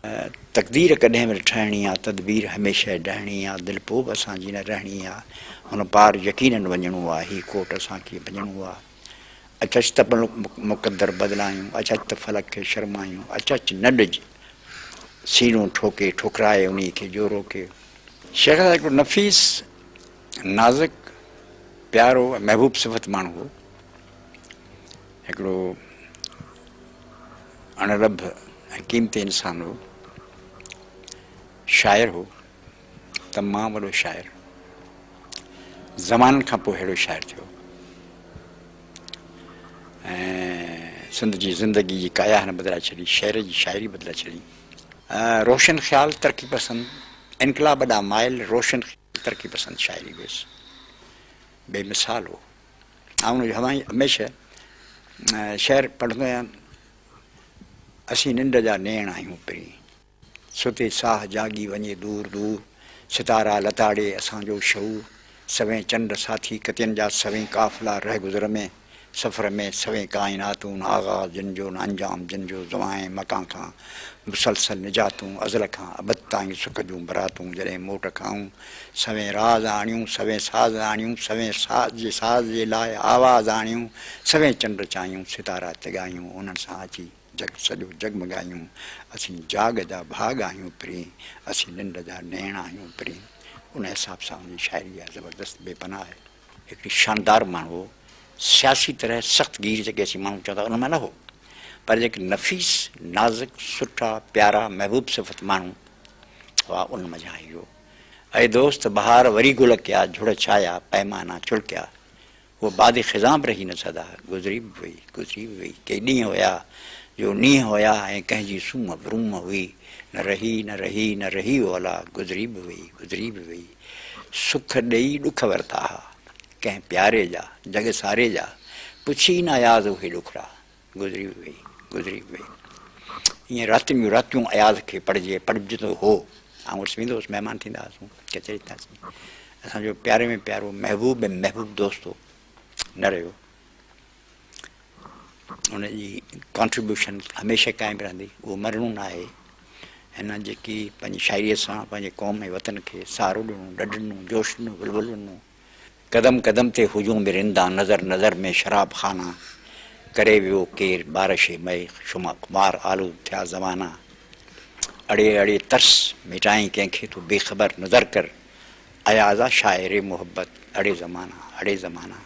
तक़दीर कॾहिं बि ठहिणी आहे, तदबीर हमेशह ॾहणी आहे, दिलि पोइ बि असांजी न रहणी आहे, हुन पार यकीननि वञिणो आहे, हीउ कोट असांखे भञिणो आहे। अचु त मुक़दर बदिलायूं, अचु त फलक खे शर्मायूं, अचु न ॾिज सीनो ठोके ठुकराए उन खे जोरो खे। शेख हिकिड़ो नफ़ीस नाज़ुक प्यारो महबूब सिफ़त माण्हू हो, हिकिड़ो अणरभ ऐं क़ीमती इंसान हो, शाइर हो, तमामु वॾो शाइर, ज़माननि खां पोइ अहिड़ो शाइर थियो ऐं सिंध जी ज़िंदगी जी काया हिन बदिलाए छॾी, शेर जी शाइरी बदिलाए छॾी। रोशन ख़्याल तरक़ी पसंद, इनकलाब ॾांहुं माइल, रोशन तरक़ी पसंद शाइरी हुयसि, बेमिसाल हो। ऐं हुनजो हमेशह शेर पढ़ंदो आहियां, असीं निंड जा नेण आहियूं पहिरीं, सुते साह जागी वञे दूर दूर, सितारा लताड़े असांजो शऊर, सवें चंड साथी कतियनि जा सवें काफ़िला रह गुज़र में, सफ़र में सवें काइनातूं आगाज़ जिन जो न अंजाम जिन जो ज़वाएं मकां खां मुसलसल निजातूं, अज़ल खां अबद ताईं सुख जूं बरातूं, जॾहिं मोट खाऊं सवें राज़ आणियूं, सवें साज़ आणियूं, सवें साज़ जे लाइ आवाज़ आणियूं, सवें चंड चायूं सितारा तिॻायूं, उन्हनि सां अची जग सॼो जगमगायूं, असीं जाग जा भाग आहियूं पहिरीं, असीं निंड जा नेण आहियूं पहिरीं। उन हिसाब सां उनजी शाइरी आहे ज़बरदस्त बेपनाह आहे। हिकिड़ी शानदार माण्हू हो, सियासी तरह सख़्तु गीर जेके असीं माण्हू चवंदा उन में न हो, पर जेके नफ़ीस नाज़ुक सुठा प्यारा महबूब सिफ़त माण्हू हुआ उन मज़ा आई हो। ऐं दोस्त बहार वरी गुल कया, झुड़ छाया पैमाना चुड़किया, वो बाद ख़िज़ां बि रही न सदा, गुज़री बि वई। के ॾींहं हुया जो नींहं हुया ऐं कंहिंजी सूम ब्रूम हुई, न रही ओला, गुज़री बि वई। सुख ॾेई ॾुख वरिता हा कंहिं प्यारे जा, जग सारे जा, पुछी न अयाज़ उहे ॾुखड़ा, गुज़री बि वई। ईअं रातियूं अयाज़ खे पढ़जंदो हो, ऐं वटि वेंदो हुउसि, महिमान थींदा हुआसीं, कचहरी थासीं, असांजो प्यारे में प्यारो महबूब दोस्त हो, न रहियो। हुनजी कॉन्ट्रीब्यूशन हमेशह क़ाइमु रहंदी, उहो मरणो न आहे। हिन जेकी पंहिंजी शाइरीअ सां पंहिंजे क़ौम ऐं वतन खे सहारो ॾिनो, ॾढ ॾिनो, जोश ॾिनो, बुलबुल ॾिनो। क़दम क़दम ते हुजूं में रिंदा, नज़र नज़र में शराब खाना, करे वियो केरु बारिश मए शुमार आलूद थिया ज़माना, अड़े तर्स मिटाई कंहिंखे तूं बेख़बर नज़र कर, अयाज़ा शाइर मोहब्बत अड़े ज़माना।